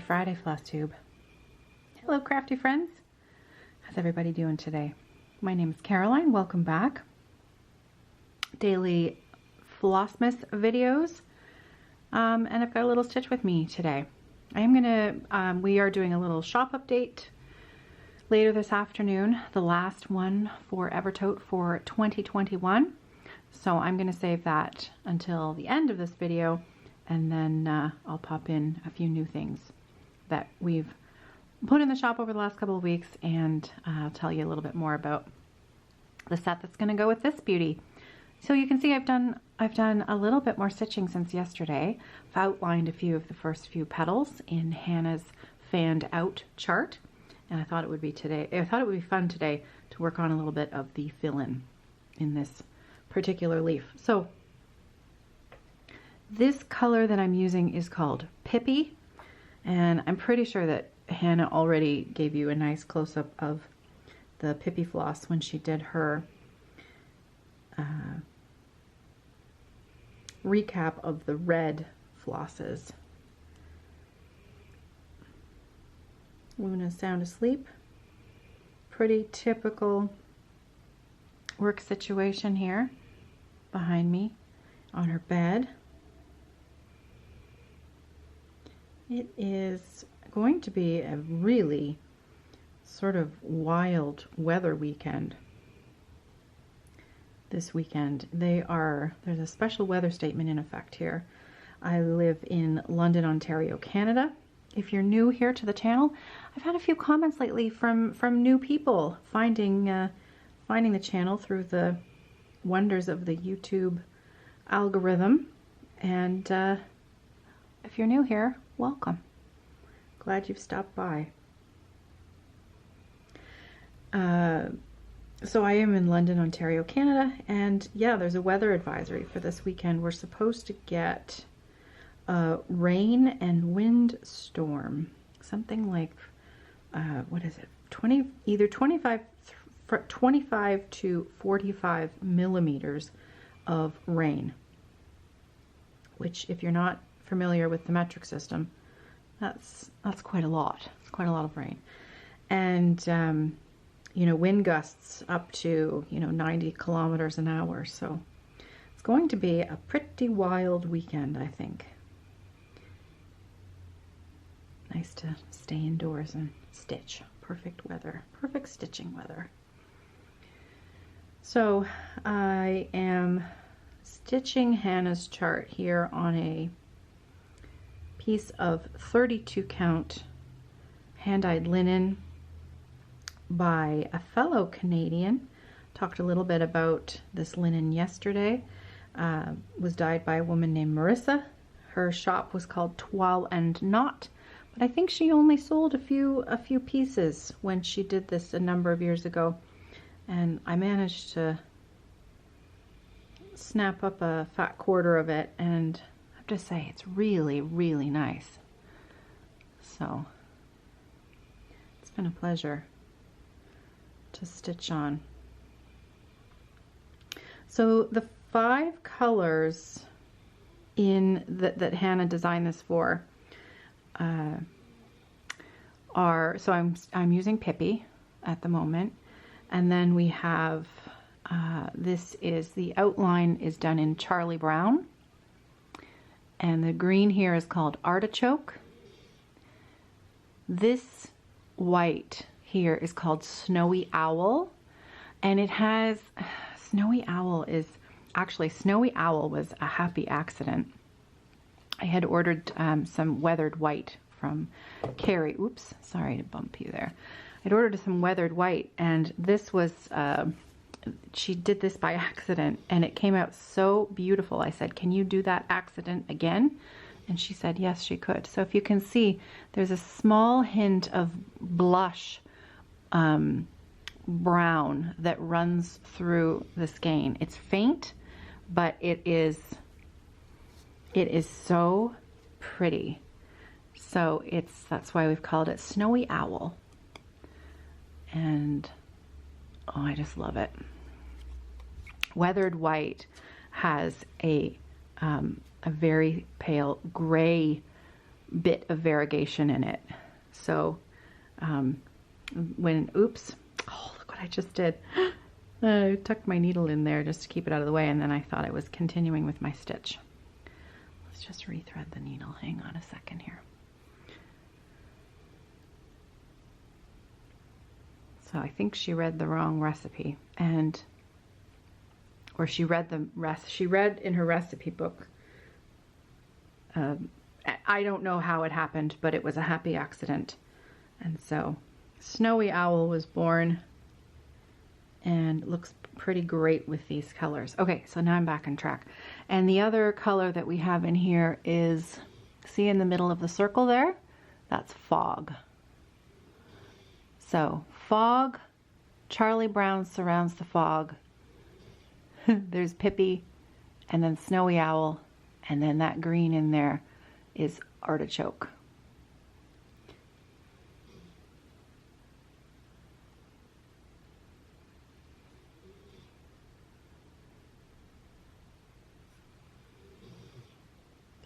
Friday, Floss Tube. Hello, crafty friends. How's everybody doing today? My name is Caroline. Welcome back. Daily Flossmas videos. And I've got a little stitch with me today. We are doing a little shop update later this afternoon, the last one for Evertote for 2021. So I'm going to save that until the end of this video, and then I'll pop in a few new things that we've put in the shop over the last couple of weeks, and I'll tell you a little bit more about the set that's going to go with this beauty. So you can see I've done a little bit more stitching since yesterday. I've outlined a few of the first few petals in Hannah's fanned out chart, and I thought it would be fun today to work on a little bit of the fill-in in this particular leaf. So this color that I'm using is called Pippi, and I'm pretty sure that Hannah already gave you a nice close-up of the Pippi floss when she did her recap of the red flosses. Luna's sound asleep. Pretty typical work situation here behind me on her bed. It is going to be a really sort of wild weather weekend this weekend. There's a special weather statement in effect here. I live in London, Ontario, Canada. If you're new here to the channel, I've had a few comments lately from new people finding the channel through the wonders of the YouTube algorithm. And if you're new here, welcome. Glad you've stopped by. So I am in London, Ontario, Canada, and yeah, there's a weather advisory for this weekend. We're supposed to get rain and wind storm, something like what is it, 25 to 45 millimeters of rain, which, if you're not familiar with the metric system, that's quite a lot. It's quite a lot of rain. And you know, wind gusts up to 90 kilometers an hour. So it's going to be a pretty wild weekend, I think. Nice to stay indoors and stitch. Perfect weather, perfect stitching weather. So I am stitching Hannah's chart here on a piece of 32 count hand-dyed linen by a fellow Canadian. Talked a little bit about this linen yesterday. Was dyed by a woman named Marissa. Her shop was called Toile and Knot, but I think she only sold a few pieces when she did this a number of years ago, and I managed to snap up a fat quarter of it, and I have to say it's really, really nice. So it's been a pleasure to stitch on. So the 5 colors in that Hannah designed this for are, so I'm using Pippi at the moment, and then we have the outline is done in Charlie Brown, and the green here is called Artichoke. This white here is called Snowy Owl, and it has Snowy Owl was a happy accident. I had ordered some weathered white from Carrie. Oops, sorry to bump you there. I'd ordered some weathered white, and this was she did this by accident, and it came out so beautiful. I said, can you do that accident again? And she said yes, she could. So if you can see, there's a small hint of blush brown that runs through the skein. It's faint, but it is so pretty. So that's why we've called it Snowy Owl. And oh, I just love it. Weathered white has a very pale gray bit of variegation in it. So oops, oh, look what I just did. I tucked my needle in there just to keep it out of the way, and then I thought I was continuing with my stitch. Let's just rethread the needle. Hang on a second here. So I think she read the wrong recipe, or she read in her recipe book. I don't know how it happened, but it was a happy accident. And so Snowy Owl was born and looks pretty great with these colors. Okay, so now I'm back on track. And the other color that we have in here is, see in the middle of the circle there? That's Fog. So Fog, Charlie Brown surrounds the fog. There's Pippi, and then Snowy Owl, and then that green in there is Artichoke.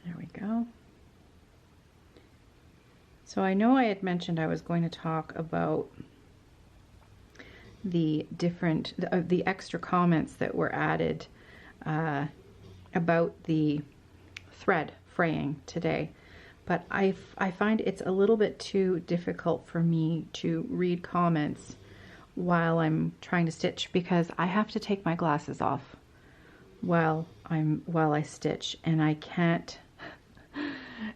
There we go. So I know I had mentioned I was going to talk about the extra comments that were added about the thread fraying today, but I find it's a little bit too difficult for me to read comments while I'm trying to stitch, because I have to take my glasses off while I stitch, and I can't.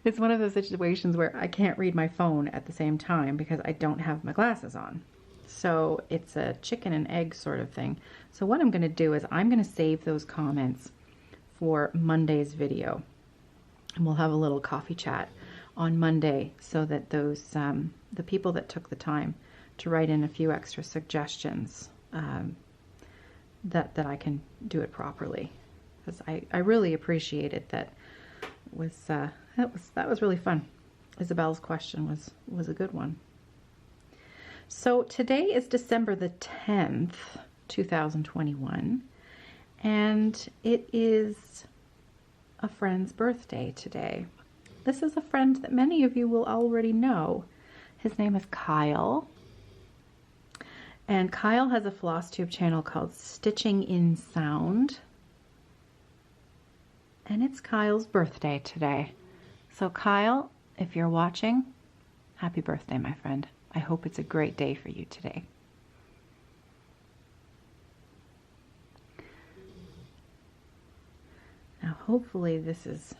It's one of those situations where I can't read my phone at the same time because I don't have my glasses on. So it's a chicken and egg sort of thing. So what I'm going to do is I'm going to save those comments for Monday's video. And we'll have a little coffee chat on Monday so that those the people that took the time to write in a few extra suggestions, that I can do it properly. Because I really appreciated that. That was really fun. Isabel's question was a good one. So today is December the 10th, 2021, and it is a friend's birthday today. This is a friend that many of you will already know. His name is Kyle, and Kyle has a floss tube channel called Stitching in Sound, and it's Kyle's birthday today. So Kyle, if you're watching, happy birthday, my friend. I hope it's a great day for you today. Now, hopefully this has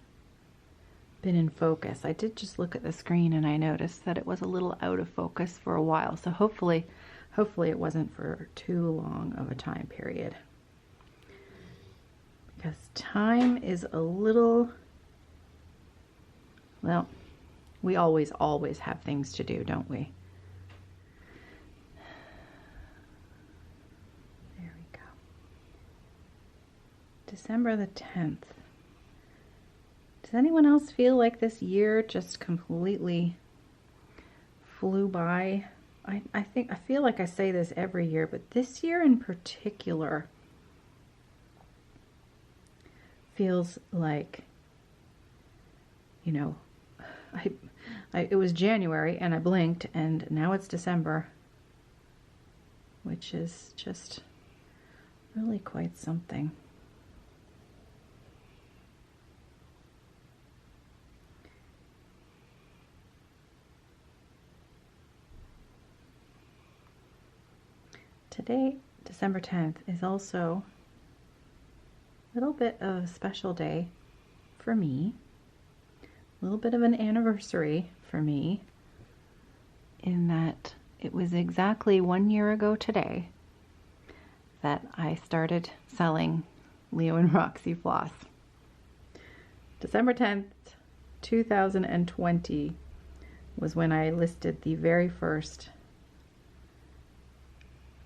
been in focus. I did just look at the screen and I noticed that it was a little out of focus for a while. So hopefully it wasn't for too long of a time period. Because time is a little, well, we always have things to do, don't we? There we go. December the 10th. Does anyone else feel like this year just completely flew by? I feel like I say this every year, but this year in particular feels like, you know, it was January and I blinked and now it's December, which is just really quite something. Today, December 10th, is also a little bit of a special day for me. A little bit of an anniversary for me, in that it was exactly 1 year ago today that I started selling Leo&Roxy floss. December 10th, 2020 was when I listed the very first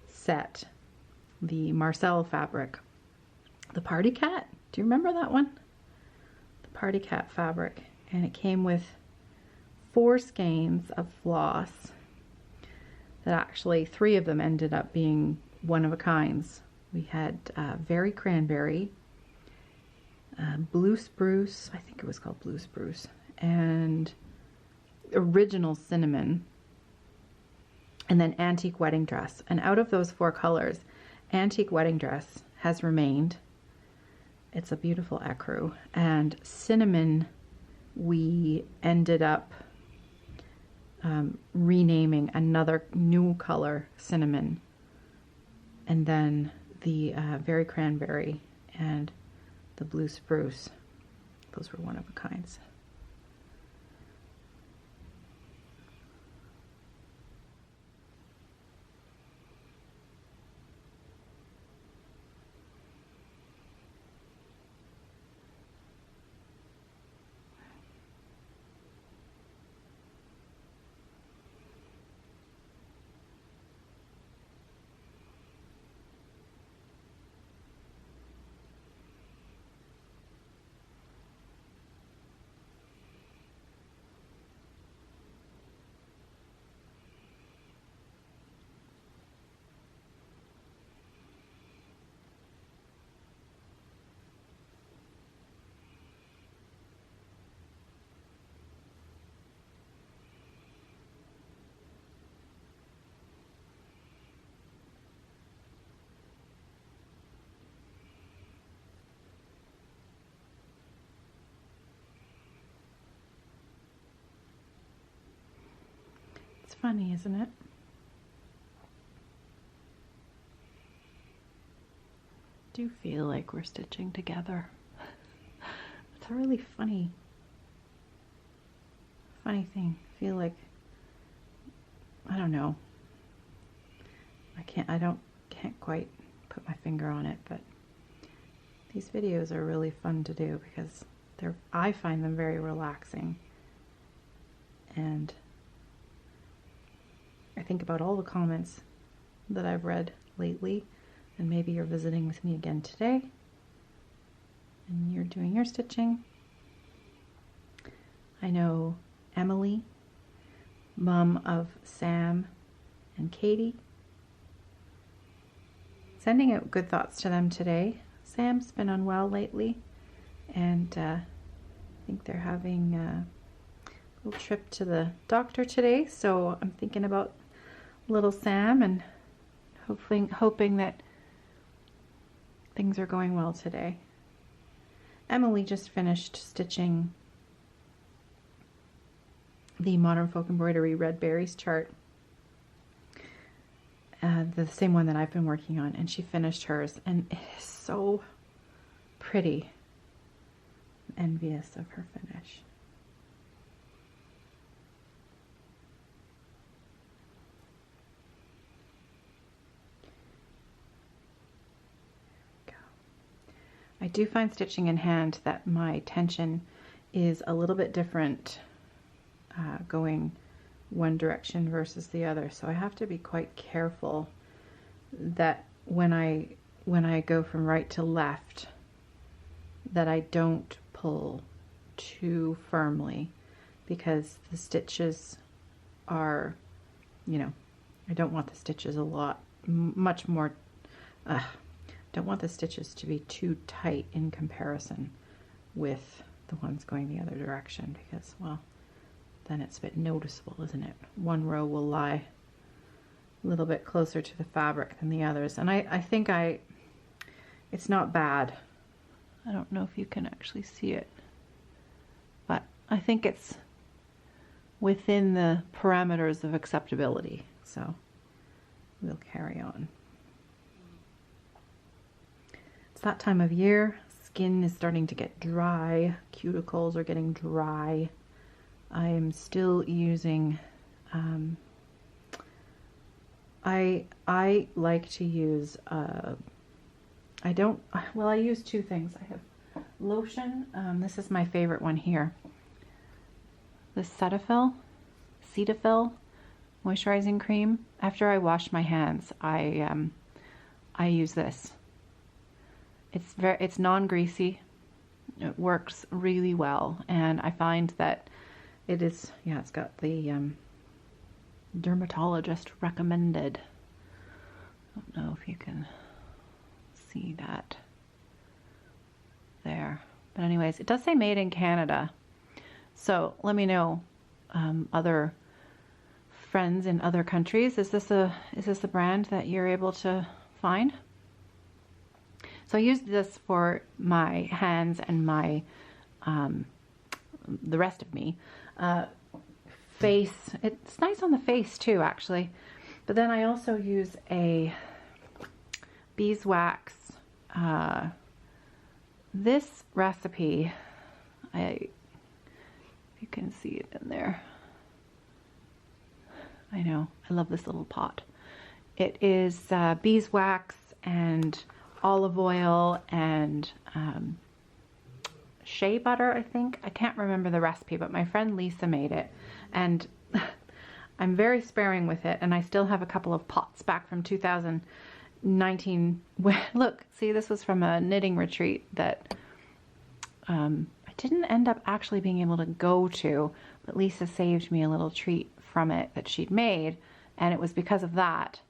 set, the Marcel fabric, the Party Cat. Do you remember that one? The Party Cat fabric. And it came with 4 skeins of floss that actually 3 of them ended up being one of a kinds. We had Very Cranberry, Blue Spruce, I think it was called Blue Spruce, and original cinnamon, and then antique wedding dress. And out of those 4 colors, antique wedding dress has remained. It's a beautiful ecru. And cinnamon, we ended up renaming another new color, cinnamon. And then the Very Cranberry and the Blue Spruce. Those were one of a kinds. It's funny, isn't it? I do feel like we're stitching together. It's a really funny thing. I feel like, I don't know. I can't quite put my finger on it, but these videos are really fun to do because I find them very relaxing. And I think about all the comments that I've read lately, and maybe you're visiting with me again today and you're doing your stitching. I know Emily, mom of Sam and Katie, sending out good thoughts to them today. Sam's been unwell lately, and I think they're having a little trip to the doctor today, so I'm thinking about little Sam and hoping that things are going well today. Emily just finished stitching the Modern Folk Embroidery Red Berries chart, the same one that I've been working on, and she finished hers, and it is so pretty. I'm envious of her finish. I do find stitching in hand that my tension is a little bit different going one direction versus the other, so I have to be quite careful that when I go from right to left, that I don't pull too firmly, because the stitches are, I don't want the stitches don't want the stitches to be too tight in comparison with the ones going the other direction, because, well, then it's a bit noticeable, isn't it? One row will lie a little bit closer to the fabric than the others, and I think it's not bad. I don't know if you can actually see it, but I think it's within the parameters of acceptability, so we'll carry on. It's that time of year. Skin is starting to get dry. Cuticles are getting dry. I am still using, I like to use, I use two things. I have lotion. This is my favorite one here. The Cetaphil moisturizing cream. After I wash my hands, I use this. It's non-greasy. It works really well, and I find that it's got the dermatologist recommended. I don't know if you can see that there, but anyways, it does say made in Canada, so let me know other friends in other countries. Is this a brand that you're able to find? So I used this for my hands and my the rest of me. Face, it's nice on the face too, actually. But then I also use a beeswax. This recipe, you can see it in there. I know, I love this little pot. It is beeswax and olive oil and shea butter, I think. I can't remember the recipe, but my friend Lisa made it. And I'm very sparing with it, and I still have a couple of pots back from 2019. Look, see, this was from a knitting retreat that I didn't end up actually being able to go to, but Lisa saved me a little treat from it that she'd made, and it was because of that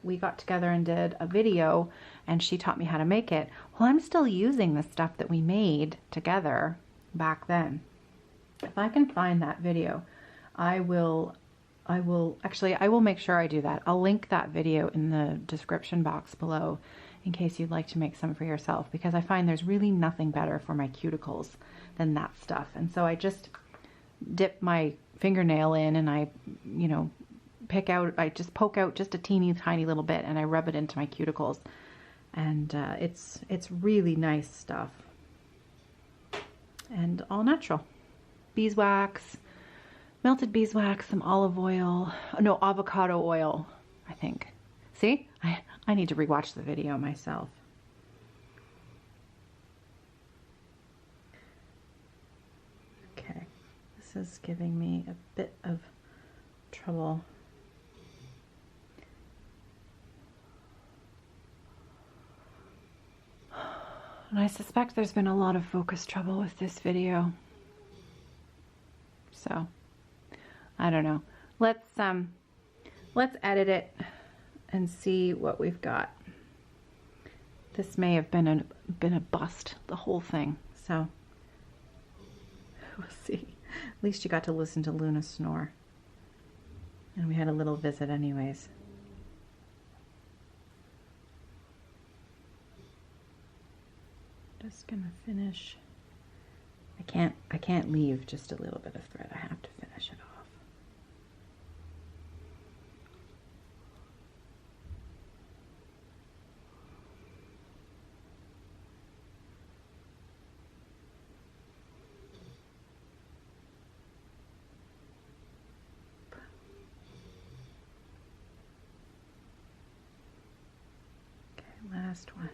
we got together and did a video, and she taught me how to make it. Well, I'm still using the stuff that we made together back then. If I can find that video, I will make sure I do that. I'll link that video in the description box below in case you'd like to make some for yourself, because I find there's really nothing better for my cuticles than that stuff. And so I just dip my fingernail in and I just poke out just a teeny tiny little bit and I rub it into my cuticles. And it's really nice stuff. And all natural. Beeswax, melted beeswax, some olive oil, no, avocado oil, I think. See? I need to rewatch the video myself. Okay, this is giving me a bit of trouble. And I suspect there's been a lot of focus trouble with this video. So, I don't know. Let's edit it and see what we've got. This may have been a bust, the whole thing. So, we'll see. At least you got to listen to Luna snore. And we had a little visit anyways. Just gonna finish. I can't leave just a little bit of thread. I have to finish it off. Okay, last one.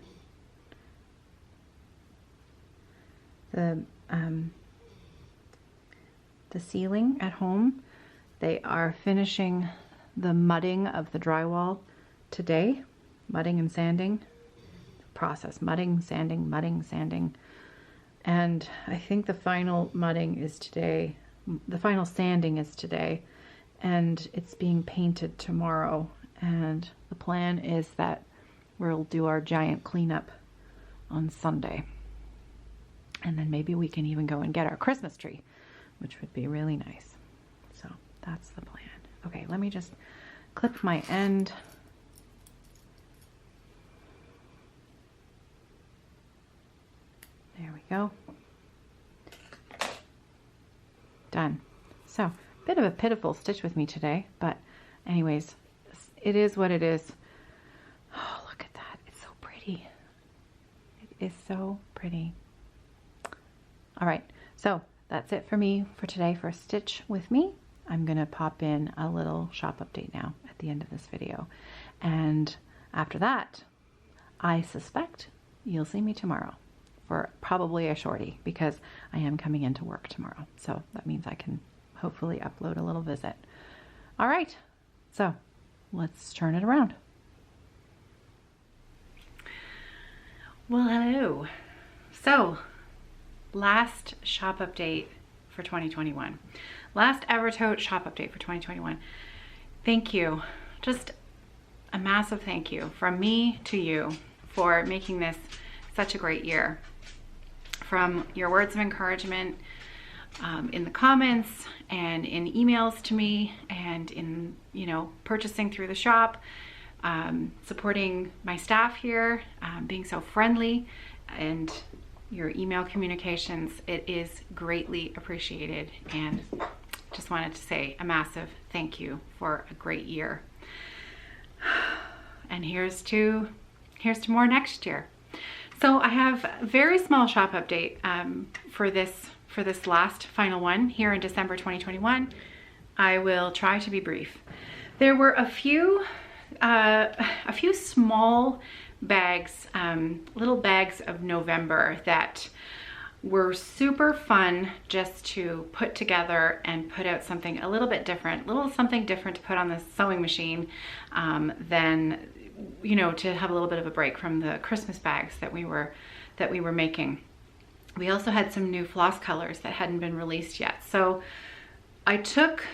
The ceiling at home, they are finishing the mudding of the drywall today. Mudding and sanding process. Mudding, sanding. And I think the final mudding is today. The final sanding is today. And it's being painted tomorrow. And the plan is that we'll do our giant cleanup on Sunday. And then maybe we can even go and get our Christmas tree, which would be really nice. So that's the plan. Okay, let me just clip my end. There we go. Done. So, bit of a pitiful stitch with me today, but anyways, it is what it is. Oh, look at that. It's so pretty. It is so pretty. All right, so that's it for me for today for Stitch With Me. I'm gonna pop in a little shop update now at the end of this video. And after that, I suspect you'll see me tomorrow for probably a shorty because I am coming into work tomorrow. So that means I can hopefully upload a little visit. All right, so let's turn it around. Well, hello. So, last shop update for 2021. Last ever tote shop update for 2021. Thank you. Just a massive thank you from me to you for making this such a great year. From your words of encouragement, in the comments and in emails to me and in, you know, purchasing through the shop, supporting my staff here, being so friendly, and your email communications. It is greatly appreciated, and just wanted to say a massive thank you for a great year. And here's to more next year. So I have a very small shop update for this last final one here in December 2021. I will try to be brief. There were a few small bags, little bags of November that were super fun just to put together and put out something a little bit different, something different to put on the sewing machine than, you know, to have a little bit of a break from the Christmas bags that we were making. We also had some new floss colors that hadn't been released yet. So I took,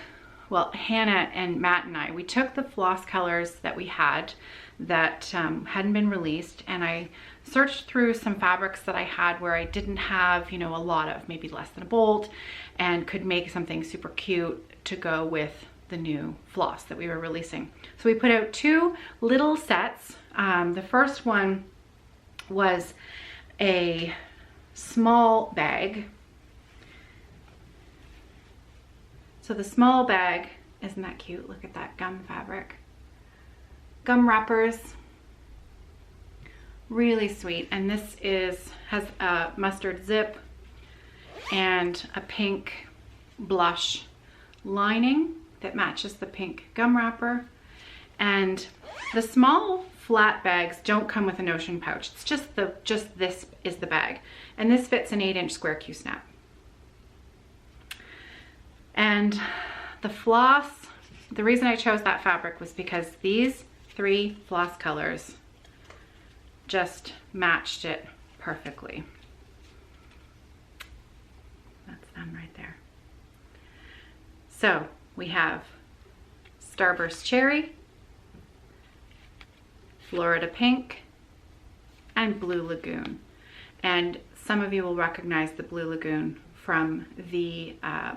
well, Hannah and Matt and I, we took the floss colors that we had that hadn't been released, and I searched through some fabrics that I had where I didn't have, you know, a lot of, maybe less than a bolt, and could make something super cute to go with the new floss that we were releasing. So we put out two little sets. The first one was a small bag. So the small bag, isn't that cute? Look at that gum fabric. Gum wrappers, really sweet. And this has a mustard zip and a pink blush lining that matches the pink gum wrapper. And the small flat bags don't come with a notion pouch. It's just this is the bag. And this fits an 8-inch square Q-snap. And the floss, the reason I chose that fabric was because these 3 floss colors just matched it perfectly. That's them right there. So we have Starburst Cherry, Florida Pink, and Blue Lagoon. And some of you will recognize the Blue Lagoon from the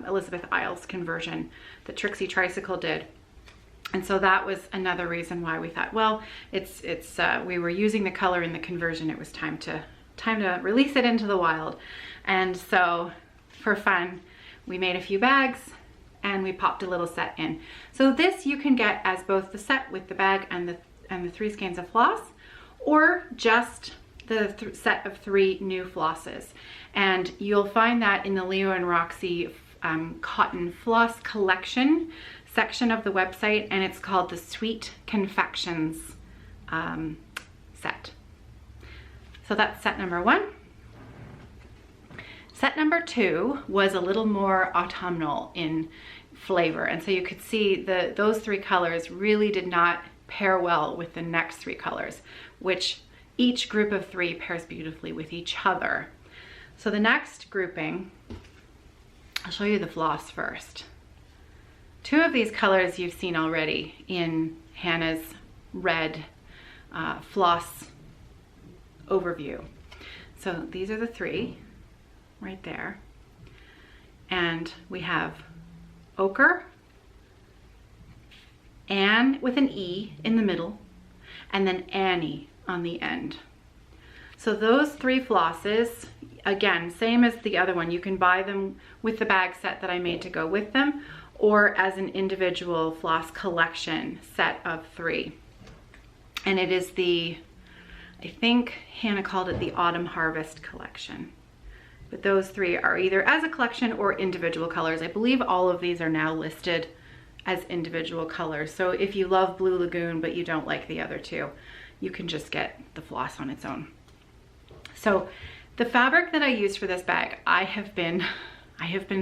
Elizabeth Isles conversion that Trixie Tricycle did. And so that was another reason why we thought, well, we were using the color in the conversion. It was time to release it into the wild. And so for fun, we made a few bags and we popped a little set in. So this you can get as both the set with the bag and the 3 skeins of floss, or just the set of 3 new flosses. And you'll find that in the Leo&Roxy cotton floss collection section of the website, and it's called the Sweet Confections set. So that's set number 1. Set number 2 was a little more autumnal in flavor, and so you could see those 3 colors really did not pair well with the next 3 colors, which each group of 3 pairs beautifully with each other. So the next grouping, I'll show you the floss first. 2 of these colors you've seen already in Hannah's red floss overview. So these are the 3 right there. And we have ochre, Anne with an E in the middle, and then Annie on the end. So those 3 flosses, again, same as the other one, you can buy them with the bag set that I made to go with them, or as an individual floss collection set of 3. And it is I think Hannah called it the Autumn Harvest collection. But those 3 are either as a collection or individual colors. I believe all of these are now listed as individual colors. So if you love Blue Lagoon but you don't like the other 2, you can just get the floss on its own. So the fabric that I used for this bag, I have been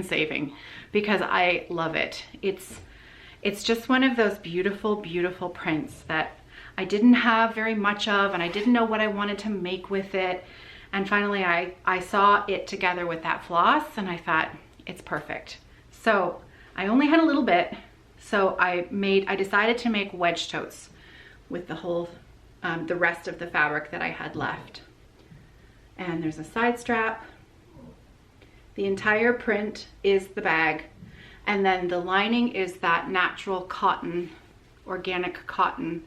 saving because I love it. It's just one of those beautiful, beautiful prints that I didn't have very much of, and I didn't know what I wanted to make with it. And finally I saw it together with that floss and I thought, it's perfect. So I only had a little bit, so I decided to make wedge totes with the rest of the fabric that I had left. And there's a side strap, The entire print is the bag, and then the lining is that natural cotton, organic cotton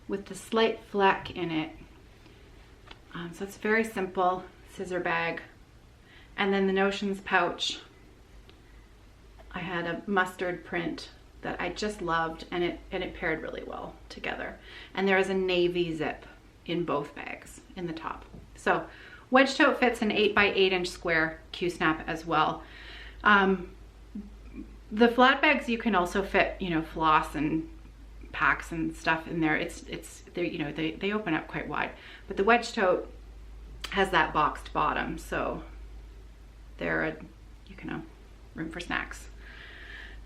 with the slight fleck in it. So it's very simple scissor bag. And then the notions pouch, I had a mustard print that I just loved, and it paired really well together. And there is a navy zip in both bags in the top. So wedge tote fits an 8x8 inch square Q-snap as well. The flat bags, you can also fit, you know, floss and packs and stuff in there. They're, you know, they open up quite wide, but the wedge tote has that boxed bottom, so they're you can room for snacks.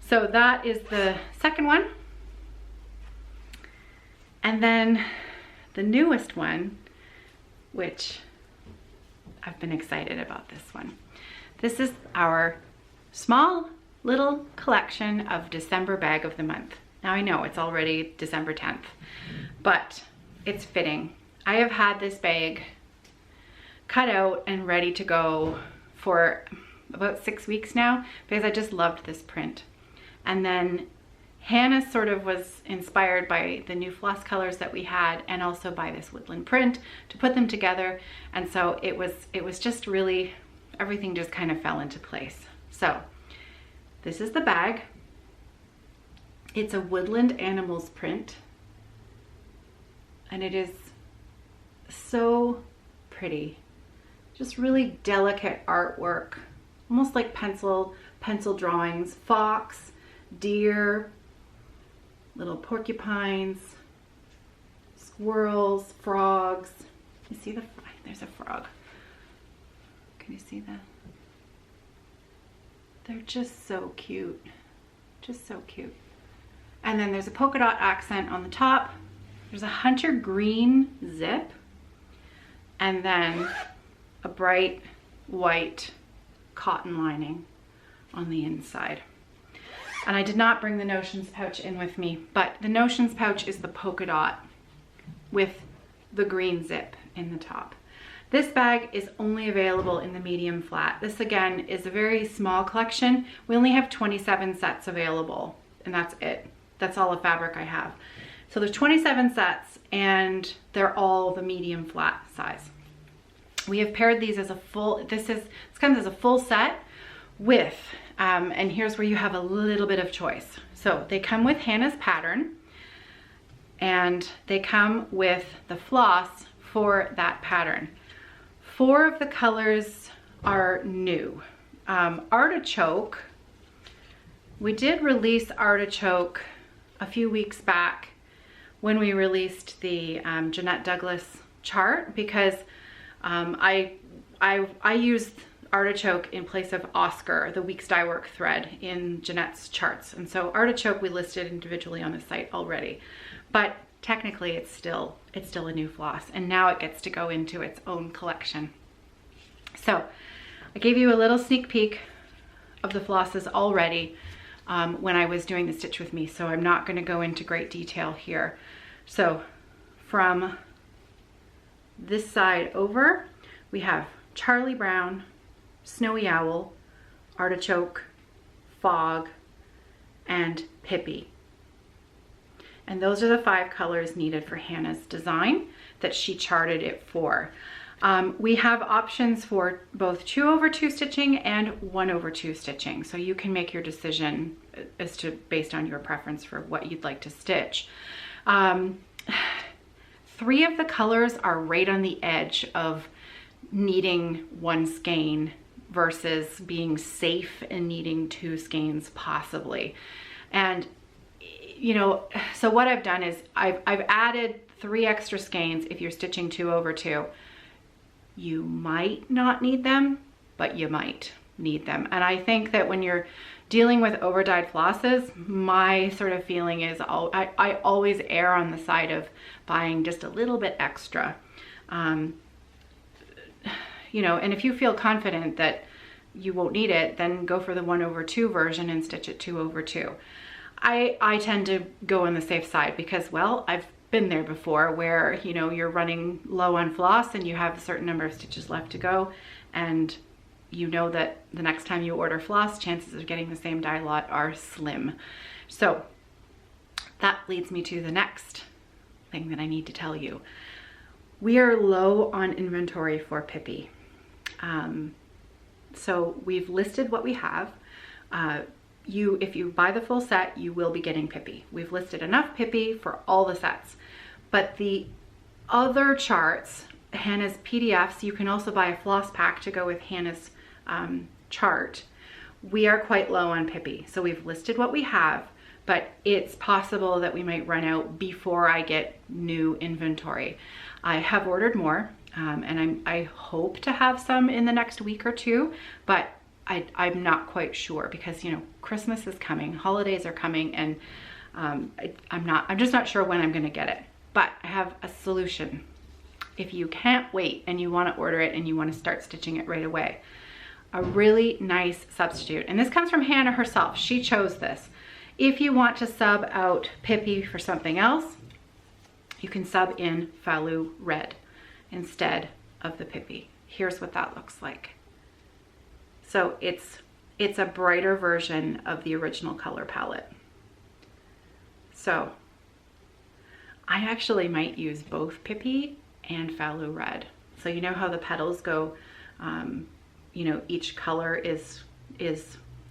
So that is the second one. And then the newest one, which I've been excited about this one. This is our small little collection of December bag of the month. Now I know it's already December 10th, but it's fitting. I have had this bag cut out and ready to go for about 6 weeks now because I just loved this print. And then Hannah sort of was inspired by the new floss colors that we had, and also by this woodland print, to put them together. And so it was just really, everything just kind of fell into place. So this is the bag. It's a woodland animals print, and it is so pretty. Just really delicate artwork, almost like pencil drawings. Fox, deer, little porcupines, squirrels, frogs. You see there's a frog. Can you see that? They're just so cute, just so cute. And then there's a polka dot accent on the top. There's a hunter green zip, and then a bright white cotton lining on the inside. And I did not bring the notions pouch in with me, but the notions pouch is the polka dot with the green zip in the top. This bag is only available in the medium flat. This again is a very small collection. We only have 27 sets available, and that's it. That's all the fabric I have. So there's 27 sets, and they're all the medium flat size. We have paired these as a full, this comes as a full set with, and here's where you have a little bit of choice. So they come with Hannah's pattern, and they come with the floss for that pattern. 4 of the colors are new. Artichoke, we did release artichoke a few weeks back when we released the Jeanette Douglas chart, because I used artichoke in place of Oscar, the Weeks Dye Work thread, in Jeanette's charts. And so artichoke we listed individually on the site already, but technically it's still a new floss, and now it gets to go into its own collection. So I gave you a little sneak peek of the flosses already when I was doing the stitch with me, so I'm not going to go into great detail here. So from this side over, we have Charlie Brown, Snowy Owl, Artichoke, Fog, and Pippi. And those are the 5 colors needed for Hannah's design that she charted it for. We have options for both 2/2 stitching and 1/2 stitching, so you can make your decision as to based on your preference for what you'd like to stitch. 3 of the colors are right on the edge of needing 1 skein versus being safe and needing 2 skeins possibly. And you know, so what I've done is I've added 3 extra skeins if you're stitching 2/2. You might not need them, but you might need them. And I think that when you're dealing with over-dyed flosses, my sort of feeling is I always err on the side of buying just a little bit extra. You know, and if you feel confident that you won't need it, then go for the 1/2 version and stitch it 2/2. I tend to go on the safe side because, well, I've been there before where, you know, you're running low on floss and you have a certain number of stitches left to go, and you know that the next time you order floss, chances of getting the same dye lot are slim. So that leads me to the next thing that I need to tell you. We are low on inventory for Pippi. So we've listed what we have. If you buy the full set, you will be getting Pippi. We've listed enough Pippi for all the sets. But the other charts, Hannah's PDFs, you can also buy a floss pack to go with Hannah's chart. We are quite low on Pippi. So we've listed what we have, but it's possible that we might run out before I get new inventory. I have ordered more, and I hope to have some in the next week or two, but I'm not quite sure because, you know, Christmas is coming, holidays are coming, and I'm just not sure when I'm gonna get it. But I have a solution. If you can't wait and you wanna order it and you wanna start stitching it right away, a really nice substitute, and this comes from Hannah herself, she chose this. If you want to sub out Pippi for something else, you can sub in Falou Red instead of the Pippi. Here's what that looks like. So it's a brighter version of the original color palette. So I actually might use both Pippi and Falou Red. So you know how the petals go, you know, each color is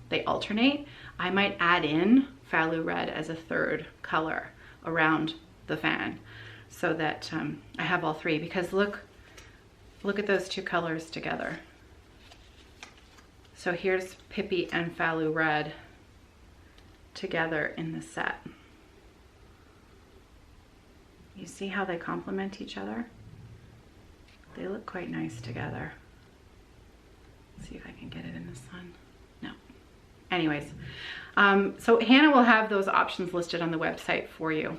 they alternate. I might add in Falou Red as a third color around the fan so that I have all three, because look at those two colors together. So here's Pippi and Falou Red together in the set. You see how they complement each other? They look quite nice together. Let's see if I can get it in the sun. No. Anyways, so Hannah will have those options listed on the website for you.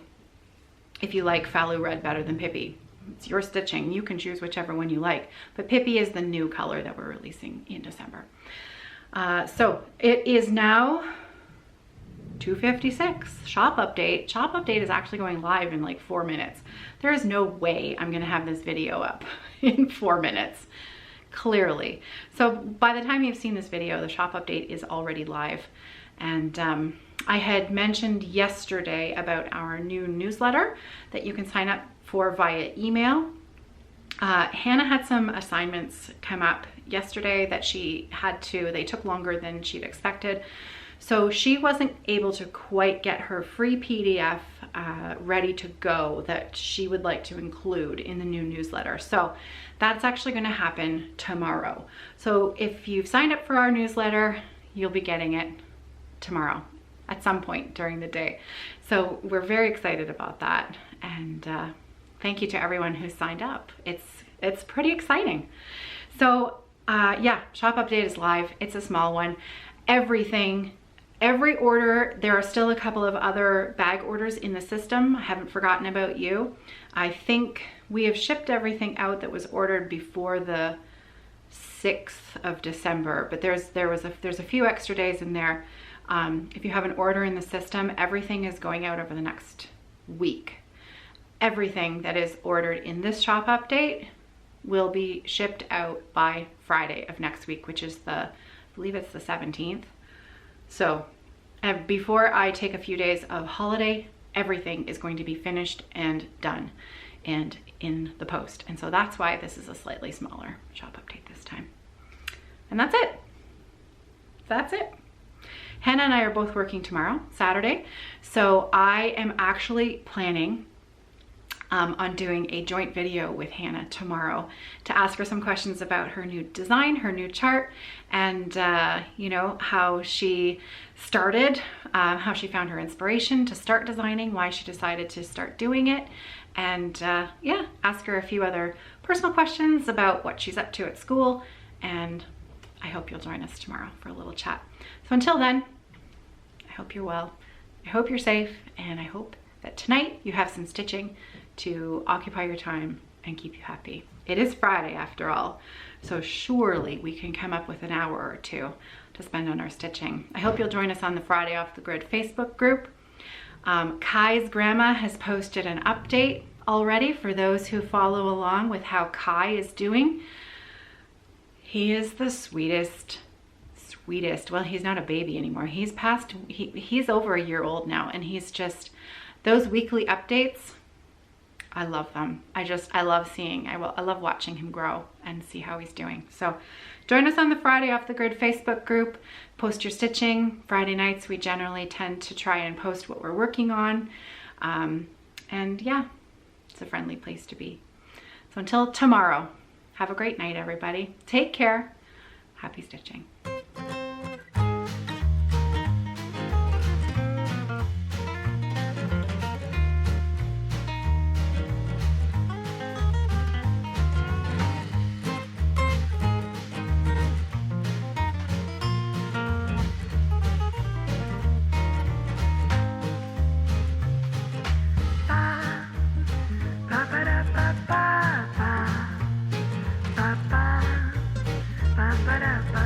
If you like Falou Red better than Pippi, it's your stitching. You can choose whichever one you like. But Pippi is the new color that we're releasing in December. So it is now 2:56. Shop update. Shop update is actually going live in like 4 minutes. There is no way I'm gonna have this video up in 4 minutes, clearly. So by the time you've seen this video, the shop update is already live. And I had mentioned yesterday about our new newsletter that you can sign up for via email. Hannah had some assignments come up yesterday that they took longer than she'd expected. So she wasn't able to quite get her free PDF ready to go that she would like to include in the new newsletter. So that's actually gonna happen tomorrow. So if you've signed up for our newsletter, you'll be getting it tomorrow at some point during the day. So we're very excited about that. And thank you to everyone who signed up. It's pretty exciting. So yeah, shop update is live. It's a small one. Every order, there are still a couple of other bag orders in the system. I haven't forgotten about you. I think we have shipped everything out that was ordered before the 6th of December, but there's a few extra days in there. If you have an order in the system, everything is going out over the next week. Everything that is ordered in this shop update will be shipped out by Friday of next week, which is I believe it's the 17th. So before I take a few days of holiday, everything is going to be finished and done and in the post. And so that's why this is a slightly smaller shop update this time. And that's it. That's it. Hannah and I are both working tomorrow, Saturday. So I am actually planning on doing a joint video with Hannah tomorrow to ask her some questions about her new design, her new chart, and you know, how she started, how she found her inspiration to start designing, why she decided to start doing it, and yeah, ask her a few other personal questions about what she's up to at school. And I hope you'll join us tomorrow for a little chat. So until then, I hope you're well, I hope you're safe, and I hope that tonight you have some stitching to occupy your time and keep you happy. It is Friday after all, so surely we can come up with an hour or two to spend on our stitching. I hope you'll join us on the Friday Off the Grid Facebook group. Kai's grandma has posted an update already for those who follow along with how Kai is doing. He is the sweetest. Well, he's not a baby anymore. He's over a year old now, and he's just, those weekly updates, I love them. I love seeing, I love watching him grow and see how he's doing. So join us on the Friday Off the Grid Facebook group. Post your stitching. Friday nights, we generally tend to try and post what we're working on. And yeah, it's a friendly place to be. So until tomorrow, have a great night, everybody. Take care. Happy stitching. Ba-ba-da-ba-ba-ba. Ba-ba. Ba-ba-da-ba.